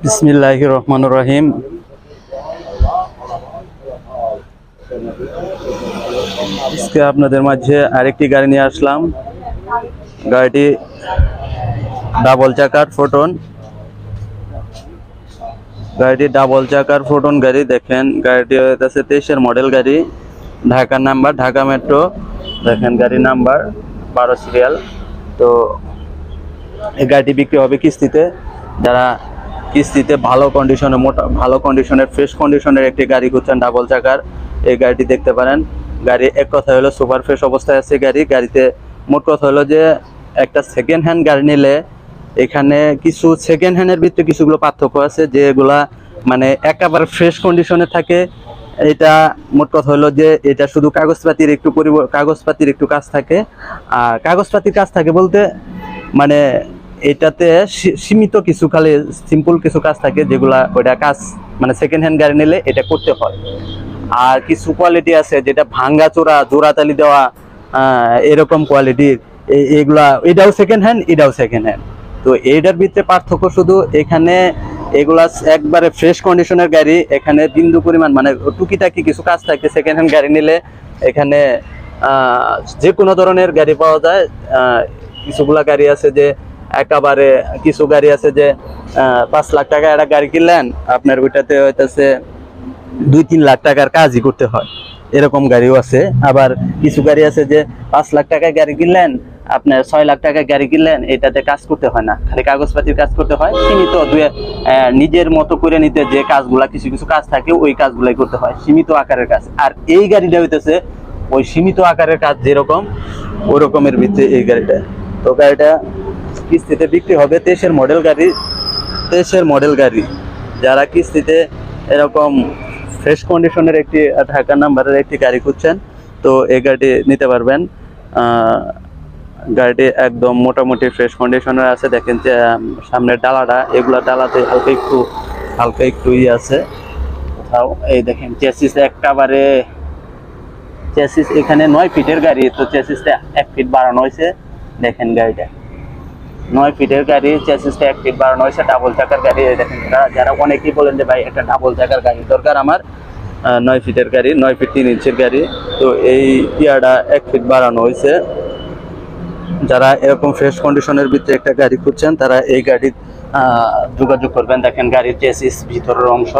বিসমিল্লাহির রহমানির রহিম। আজকে আপনাদের মাঝে আরেকটি গাড়ি নিয়ে আসলাম। গাড়িটি ডাবল চাকার ফোটন গাড়ি। দেখেন গাড়িটি হচ্ছে 23-এর মডেল গাড়ি, ঢাকা নাম্বার, ঢাকা মেট্রো। দেখেন গাড়ির নাম্বার 12 সিরিয়াল। তো এই গাড়িটি বিক্রি হবে কিস্তিতে। যারা কিস্তিতে ভালো কন্ডিশনের ফ্রেশ কন্ডিশনের একটি গাড়ি খুঁজছেন ডাবল চাকার, এই গাড়িটি দেখতে পারেন। গাড়ি এক কথা হলো সুপার ফ্রেশ অবস্থায় আছে গাড়িতে। মোট কথা হলো যে একটা সেকেন্ড হ্যান্ড গাড়ি নিলে এখানে কিছু সেকেন্ড হ্যান্ডের ভিতরে কিছুগুলো পার্থক্য আছে, যেগুলা মানে একেবারে ফ্রেশ কন্ডিশনে থাকে। এটা মোট কথা হলো যে এটা শুধু কাগজপাতির একটু কাজ থাকে। আর কাগজপাতির কাজ থাকে বলতে মানে এটাতে সীমিত কিছু খালি সিম্পল কিছু কাজ থাকে, যেগুলা ওইটা কাজ মানে সেকেন্ড হ্যান্ড গাড়ি নিলে এটা করতে হয়। আর কিছু কোয়ালিটি আছে যেটা ভাঙ্গা চোরা জোড়াতালি দেওয়া এরকম কোয়ালিটির, এটাও সেকেন্ড হ্যান্ড। তো এইটার ভিতরে পার্থক্য শুধু এখানে এগুলা একবারে ফ্রেশ কন্ডিশনের গাড়ি, এখানে বিন্দু পরিমাণ মানে টুকিটাকি কিছু কাজ থাকে। সেকেন্ড হ্যান্ড গাড়ি নিলে এখানে যে কোনো ধরনের গাড়ি পাওয়া যায়। কিছুগুলা গাড়ি আছে যে একেবারে, কিছু গাড়ি আছে যে 5 লাখ টাকা একটা গাড়ি কিনলেন, আপনার ওইটাতে হইতেছে 2-3 লাখ টাকার কাজই করতে হয়, এরকম গাড়িও আছে। আবার কিছু গাড়ি আছে যে 5 লাখ টাকায় গাড়ি কিনলেন, আপনার 6 লাখ টাকায় গাড়ি কিনলেন, এটাতে কাজ করতে হয় না, খালি কাগজপাতির কাজ করতে হয়। সীমিত নিজের মতো করে নিতে যে কাজগুলা কিছু কাজ থাকে, ওই কাজগুলাই করতে হয়, সীমিত আকারের কাজ। আর এই গাড়িটা হইতেছে ওই সীমিত আকারের কাজ যেরকম ওই রকমের ভিতরে এই গাড়িটা। তো গাড়িটা কিস্তিতে বিক্রি হবে। 23-এর মডেল গাড়ি। যারা কিস্তিতে এরকম ফ্রেশ কন্ডিশনের একটি ঢাকা নাম্বারের একটি গাড়ি খুঁজছেন, তো এই গাড়িটি নিতে পারবেন। গাড়িটি একদম মোটামুটি ফ্রেশ কন্ডিশনের আছে। দেখেন যে সামনের ডালাতে হালকা একটু আছে কোথাও। এই দেখেন চেসিস এখানে 9 ফিটের গাড়ি, তো চেসিসটা 1 ফিট বাড়ানো হয়েছে। দেখেন গাড়িটা 9 ফিটের গাড়ি, চেসিসটা 1 ফিট বাড়ানো হয়েছে, ডাবল চাকার গাড়ি। দেখেন যারা অনেকেই বলেন যে ভাই একটা ডাবল চাকার গাড়ি দরকার আমার, 9 ফিটের গাড়ি, 9 ফিট 3 ইঞ্চির গাড়ি। তো এই ইয়াটা 1 ফিট বাড়ানো হয়েছে। যারা এরকম ফ্রেশ কন্ডিশনের ভিতরে একটা গাড়ি খুঁজছেন, তারা এই গাড়ির যোগাযোগ করবেন। দেখেন গাড়ির চেসিস ভিতরের অংশ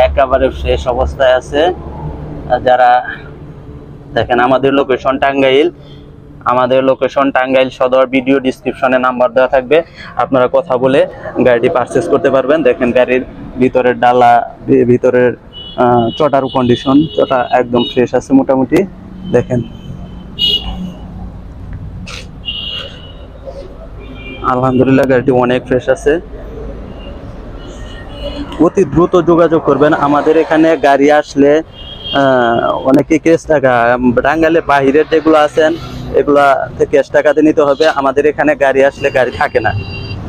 একেবারে ফ্রেশ অবস্থায় আছে। যারা দেখেন আমাদের লোকেশন টাঙ্গাইল সদর। ভিডিও ডিসক্রিপশনে নাম্বার দেওয়া থাকবে, আপনারা কথা বলে গাড়িটি পারচেস করতে পারবেন। দেখেন গাড়ির ভিতরের ডালা, ভিতরের চটার কন্ডিশন, চটা একদম ফ্রেশ আছে মোটামুটি। দেখেন আলহামদুলিল্লাহ গাড়িটি অনেক ফ্রেশ আছে। অতি দ্রুত যোগাযোগ করবেন। আমাদের এখানে গাড়ি আসলে অনেকে ক্যাশ টাকা, টাঙ্গাইলে বাহিরের যেগুলো আছেন এগুলা ক্যাশ টাকাতে নিতে হবে। আমাদের এখানে গাড়ি আসলে গাড়ি থাকে না,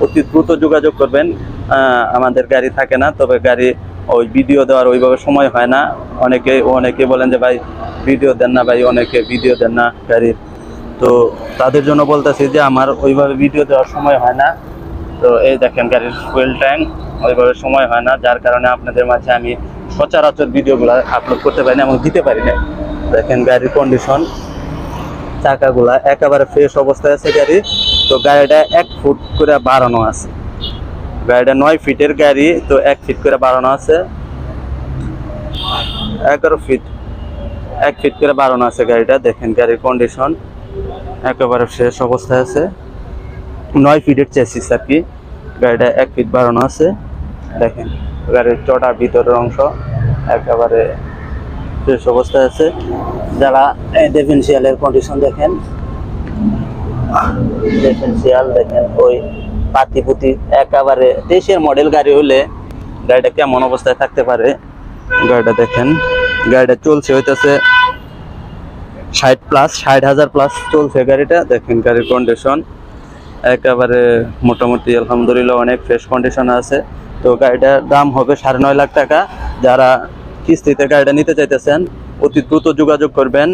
অতি দ্রুত যোগাযোগ করবেন। আমাদের গাড়ি থাকে না, তবে গাড়ি ওই ভিডিও দেওয়ার ওইভাবে সময় হয় না। অনেকে বলেন যে ভাই ভিডিও দেন না, ভাই অনেকে ভিডিও দেন না গাড়ির। তো তাদের জন্য বলতেছি যে আমার ওইভাবে ভিডিও দেওয়ার সময় হয় না। তো এই দেখেন গাড়ির ফুয়েল ট্যাঙ্ক ওইভাবে সময় হয় না, যার কারণে আপনাদের মাঝে আমি সচরাচর ভিডিওগুলো আপলোড করতে পারি না এবং দিতে পারি না। দেখেন গাড়ির কন্ডিশন, চাকাগুলা একেবারে ফ্রেশ অবস্থায় আছে গাড়ি। তো গাড়িটা 1 ফুট করে বাড়ানো আছে। গাড়িটা 9 ফিটের গাড়ি, তো 1 ফিট করে বাড়ানো আছে। 1 ফিট করে বাড়ানো আছে গাড়িটা। দেখেন গাড়ির কন্ডিশন একেবারে ফ্রেশ অবস্থায় আছে। 9 ফিটের চেসিস আর কি, গাড়িটা 1 ফিট বাড়ানো আছে। দেখেন গাড়ির চটা ভিতরের অংশ একেবারে ফ্রেশ অবস্থায় আছে। যারা ডিফারেন্সিয়ালের কন্ডিশন দেখেন ওই পাতিপুতি একেবারে 23-এর মডেল গাড়ি হলে গাড়িটা কেমন অবস্থায় থাকতে পারে। গাড়িটা দেখেন, গাড়িটা চলছে হইতেছে 60,000 প্লাস চলছে গাড়িটা। দেখেন গাড়ির কন্ডিশন একেবারে মোটামুটি আলহামদুলিল্লাহ অনেক ফ্রেশ কন্ডিশন আছে। তো গাড়িটার দাম হবে 9.5 লাখ টাকা। যারা কিস্তিতে গাড়িটা নিতে চাইতেছেন অতি দ্রুত যোগাযোগ করবেন।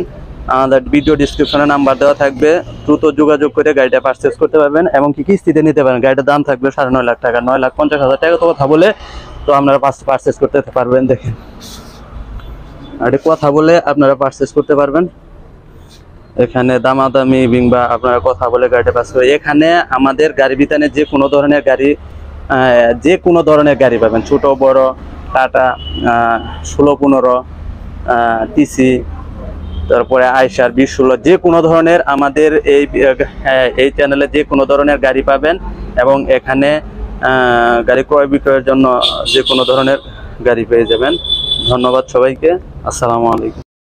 আমাদের ভিডিও ডিসক্রিপশনে নাম্বার দেওয়া থাকবে, দ্রুত যোগাযোগ করে গাড়িটা পারচেস করতে পারবেন এবং কি কিস্তিতে নিতে পারেন। গাড়িটার দাম থাকবে 9.5 লাখ টাকা, 9,50,000 টাকা তো কথা বলে তো আপনারা পারচেস করতে পারবেন। দেখেন আর কথা বলে আপনারা পারচেস করতে পারবেন। এখানে দামাদামি কিংবা আপনারা কথা বলে গাড়িটা পাস করে, এখানে আমাদের গাড়ি বিতানে যে কোনো ধরনের গাড়ি পাবেন, ছোট বড়, টাটা 16-15, টিসি, তারপরে আইসার 20-16, যে কোনো ধরনের আমাদের এই চ্যানেলে যে কোনো ধরনের গাড়ি পাবেন এবং এখানে গাড়ি ক্রয় বিক্রয়ের জন্য যে কোনো ধরনের গাড়ি পেয়ে যাবেন। ধন্যবাদ সবাইকে, আসসালামু আলাইকুম।